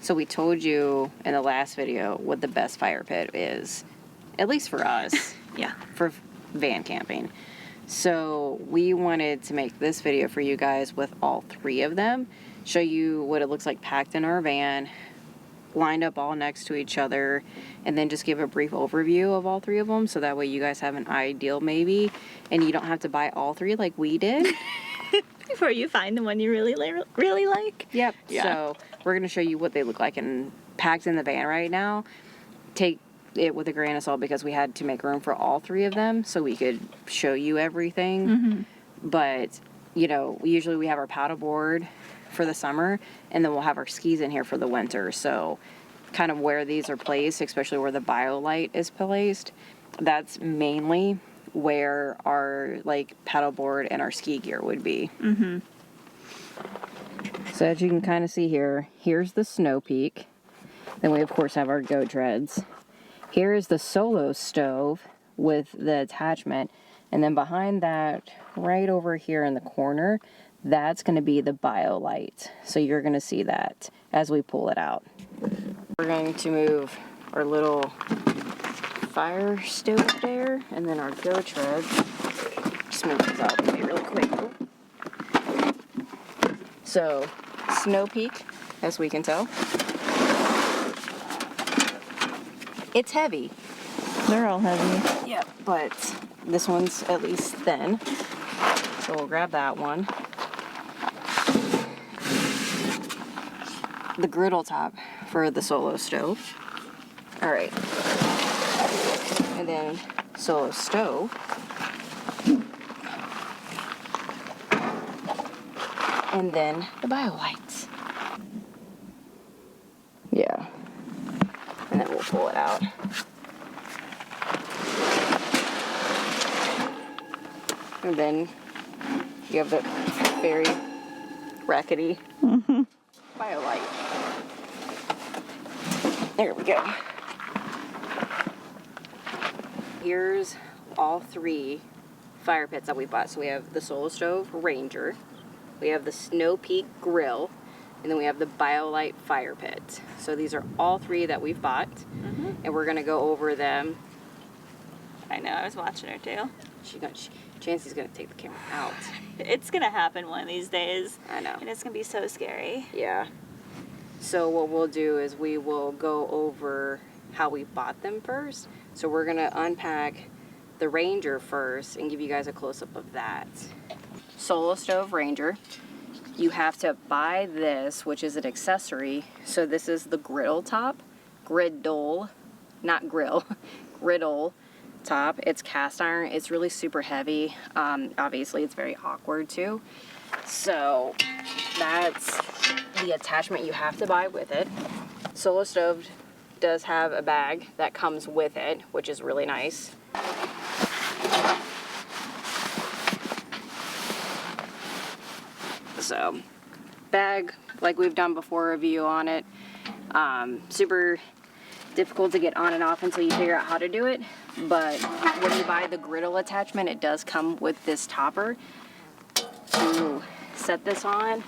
So we told you in the last video what the best fire pit is, at least for us. Yeah. For van camping. So we wanted to make this video for you guys with all 3 of them, show you what it looks like packed in our van, lined up all next to each other, and then just give a brief overview of all 3 of them, so that way you guys have an ideal maybe, and you don't have to buy all 3 like we did. Before you find the one you really like. Yep. Yeah. So we're going to show you what they look like and packed in the van right now. Take it with a grain of salt because we had to make room for all 3 of them so we could show you everything. Mm-hmm. But, you know, usually we have our paddleboard for the summer, and then we'll have our skis in here for the winter. So kind of where these are placed, especially where the Biolite is placed, that's mainly where our like paddleboard and our ski gear would be. Mm-hmm. So as you can kind of see here, here's the Snow Peak. Then we of course have our goat treads. Here is the solo stove with the attachment, and then behind that, right over here in the corner, that's going to be the Biolite. So you're going to see that as we pull it out. We're going to move our little fire stove there, and then our goat treads. Just move these out of the way really quick. So, Snow Peak, as we can tell. It's heavy. They're all heavy. Yep, but this one's at least thin. So we'll grab that one. The griddle top for the solo stove. All right. And then solo stove. And then the Biolites. Yeah. And then we'll pull it out. And then you have the very rackety Biolite. There we go. Here's all 3 fire pits that we bought. So we have the Solo Stove Ranger, we have the Snow Peak Grill, and then we have the Biolite Fire Pit. So these are all 3 that we've bought, and we're gonna go over them. I know, I was watching her too. Chancey's gonna take the camera out. It's gonna happen one of these days. I know. And it's gonna be so scary. Yeah. So what we'll do is we will go over how we bought them first. So we're gonna unpack the Ranger first and give you guys a close-up of that. Solo Stove Ranger. You have to buy this, which is an accessory. So this is the griddle top. Griddle, not grill. Griddle top. It's cast iron. It's really super heavy. Obviously it's very awkward too. So that's the attachment you have to buy with it. Solo Stove does have a bag that comes with it, which is really nice. So, bag, like we've done before, review on it. Super difficult to get on and off until you figure out how to do it. But when you buy the griddle attachment, it does come with this topper to set this on,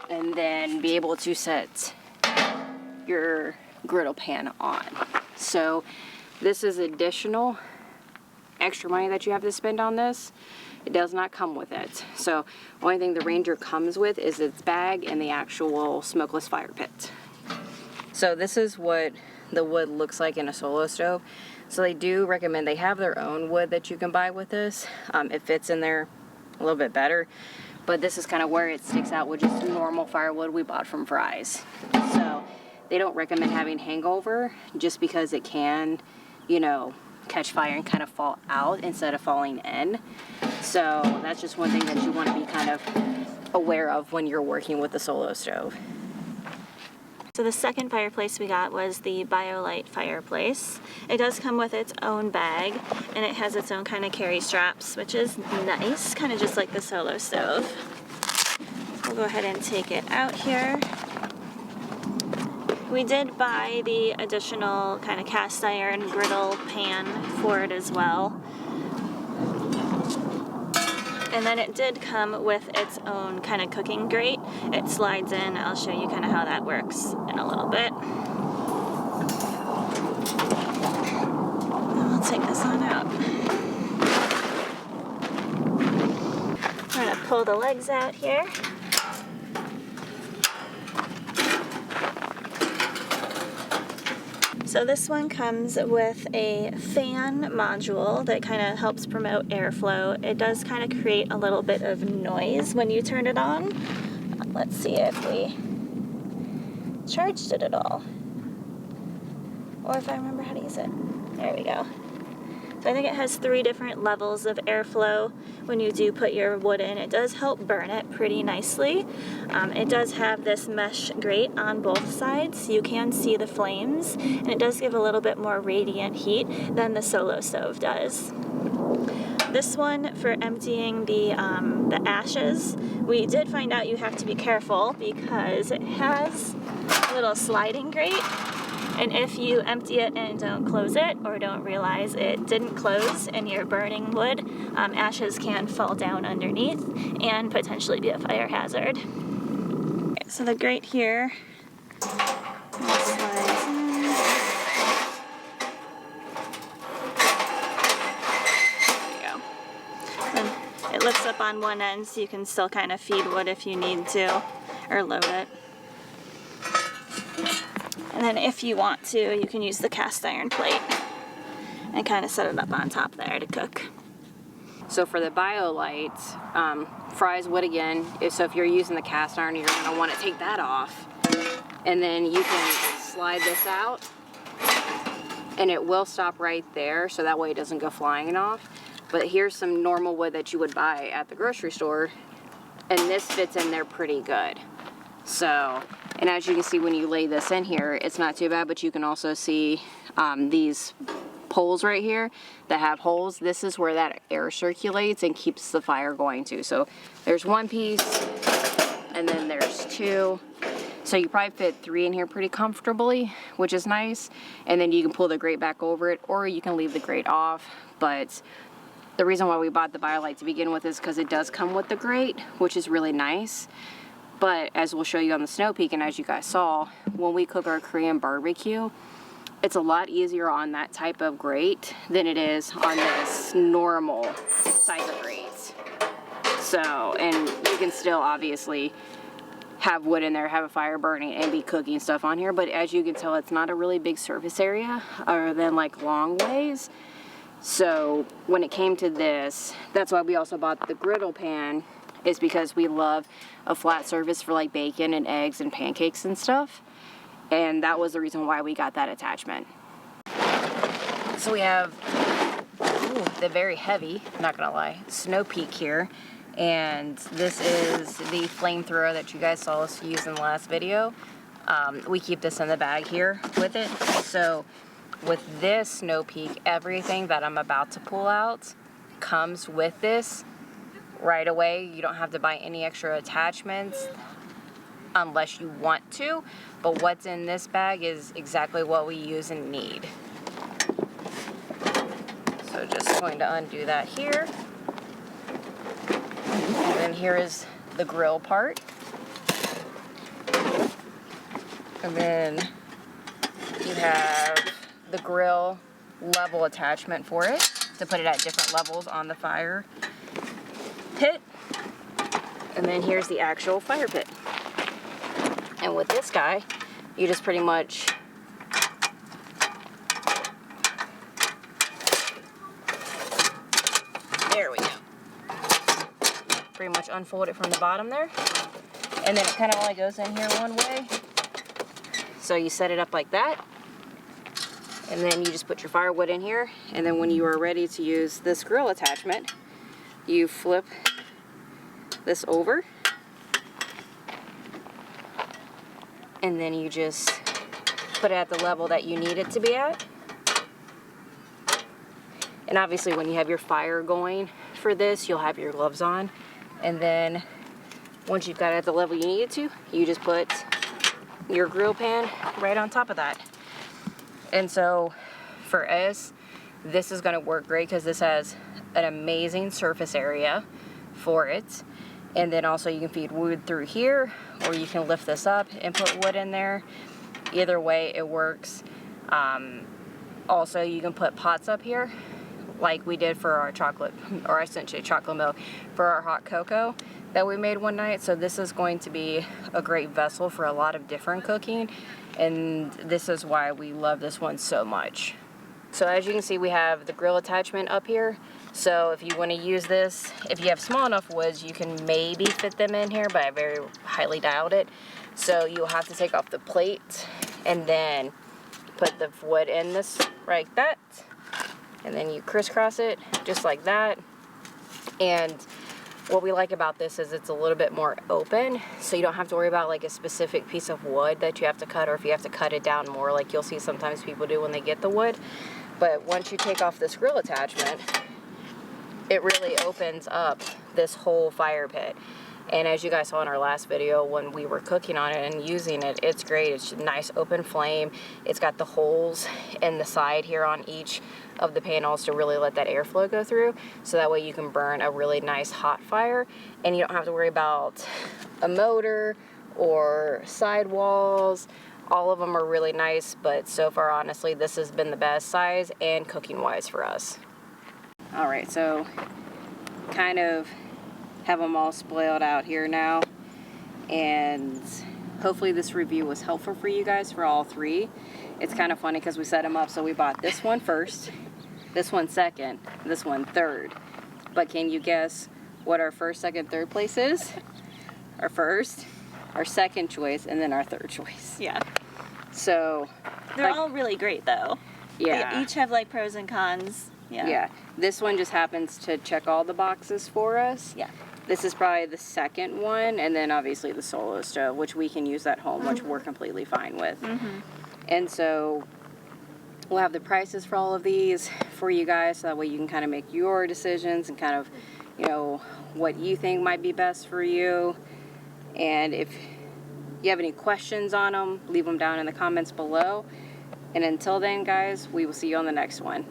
and then be able to set your griddle pan on. So this is additional extra money that you have to spend on this. It does not come with it. So only thing the Ranger comes with is its bag and the actual smokeless fire pit. So this is what the wood looks like in a solo stove. So they do recommend, they have their own wood that you can buy with this. It fits in there a little bit better. But this is kind of where it sticks out with just normal firewood we bought from Fry's. So they don't recommend having hangover just because it can, you know, catch fire and kind of fall out instead of falling in. So that's just one thing that you want to be kind of aware of when you're working with the solo stove. So the second fireplace we got was the Biolite fireplace. It does come with its own bag, and it has its own kind of carry straps, which is nice, kind of just like the solo stove. We'll go ahead and take it out here. We did buy the additional kind of cast iron griddle pan for it as well. And then it did come with its own kind of cooking grate. It slides in. I'll show you kind of how that works in a little bit. And we'll take this on out. We're going to pull the legs out here. So this one comes with a fan module that kind of helps promote airflow. It does kind of create a little bit of noise when you turn it on. Let's see if we charged it at all, or if I remember how to use it. There we go. So I think it has 3 different levels of airflow when you do put your wood in. It does help burn it pretty nicely. It does have this mesh grate on both sides, so you can see the flames, and it does give a little bit more radiant heat than the solo stove does. This one, for emptying the ashes, we did find out you have to be careful because it has a little sliding grate. And if you empty it and don't close it, or don't realize it didn't close and you're burning wood, ashes can fall down underneath and potentially be a fire hazard. Okay, so the grate here slides in. There you go. And it lifts up on one end so you can still kind of feed wood if you need to, or load it. And then if you want to, you can use the cast iron plate and kind of set it up on top there to cook. So for the Biolite, fries wood again. So if you're using the cast iron, you're gonna wanna take that off. And then you can slide this out and it will stop right there, so that way it doesn't go flying off. But here's some normal wood that you would buy at the grocery store, and this fits in there pretty good. So, and as you can see when you lay this in here, it's not too bad, but you can also see these poles right here that have holes. This is where that air circulates and keeps the fire going too. So there's one piece, and then there's 2. So you probably fit 3 in here pretty comfortably, which is nice. And then you can pull the grate back over it, or you can leave the grate off. But the reason why we bought the Biolite to begin with is because it does come with the grate, which is really nice. But as we'll show you on the snow peak, and as you guys saw, when we cook our Korean barbecue, it's a lot easier on that type of grate than it is on this normal type of grate. So, and you can still obviously have wood in there, have a fire burning, and be cooking stuff on here. But as you can tell, it's not a really big surface area other than like long ways. So when it came to this, that's why we also bought the griddle pan, is because we love a flat surface for like bacon and eggs and pancakes and stuff. And that was the reason why we got that attachment. So we have the very heavy, not gonna lie, Snow Peak here. And this is the flamethrower that you guys saw us use in the last video. We keep this in the bag here with it. So with this Snow Peak, everything that I'm about to pull out comes with this right away. You don't have to buy any extra attachments unless you want to, but what's in this bag is exactly what we use and need. So just going to undo that here. And then here is the grill part. And then you have the grill level attachment for it to put it at different levels on the fire pit. And then here's the actual fire pit. And with this guy, you just pretty much there we go. Pretty much unfold it from the bottom there. And then it kind of only goes in here one way. So you set it up like that. And then you just put your firewood in here. And then when you are ready to use this grill attachment, you flip this over. And then you just put it at the level that you need it to be at. And obviously when you have your fire going for this, you'll have your gloves on. And then once you've got it at the level you need it to, you just put your grill pan right on top of that. And so for us, this is gonna work great because this has an amazing surface area for it. And then also you can feed wood through here, or you can lift this up and put wood in there. Either way, it works. Also, you can put pots up here, like we did for our chocolate, or essentially chocolate milk, for our hot cocoa that we made one night. So this is going to be a great vessel for a lot of different cooking, and this is why we love this one so much. So as you can see, we have the grill attachment up here. So if you want to use this, if you have small enough woods, you can maybe fit them in here, but I very highly doubt it. So you'll have to take off the plate and then put the wood in this like that. And then you crisscross it just like that. And what we like about this is it's a little bit more open, so you don't have to worry about like a specific piece of wood that you have to cut, or if you have to cut it down more like you'll see sometimes people do when they get the wood. But once you take off this grill attachment, it really opens up this whole fire pit. And as you guys saw in our last video when we were cooking on it and using it, it's great. It's a nice open flame. It's got the holes in the side here on each of the panels to really let that airflow go through, so that way you can burn a really nice hot fire, and you don't have to worry about a motor or sidewalls. All of them are really nice, but so far honestly this has been the best size and cooking wise for us. Alright, so kind of have them all spoiled out here now, and hopefully this review was helpful for you guys for all three. It's kind of funny because we set them up, so we bought this one first, this one second, this one third. But can you guess what our first, second, third place is? Our first, our second choice, and then our third choice. Yeah. So They're like, all really great though. yeah. They each have like pros and cons. Yeah. Yeah. This one just happens to check all the boxes for us. Yeah. This is probably the second one, and then obviously the Solo stove, which we can use at home, which we're completely fine with. And so we'll have the prices for all of these for you guys, so that way you can kind of make your decisions and kind of, you know, what you think might be best for you. And if you have any questions on them, leave them down in the comments below. And until then, guys, we will see you on the next one.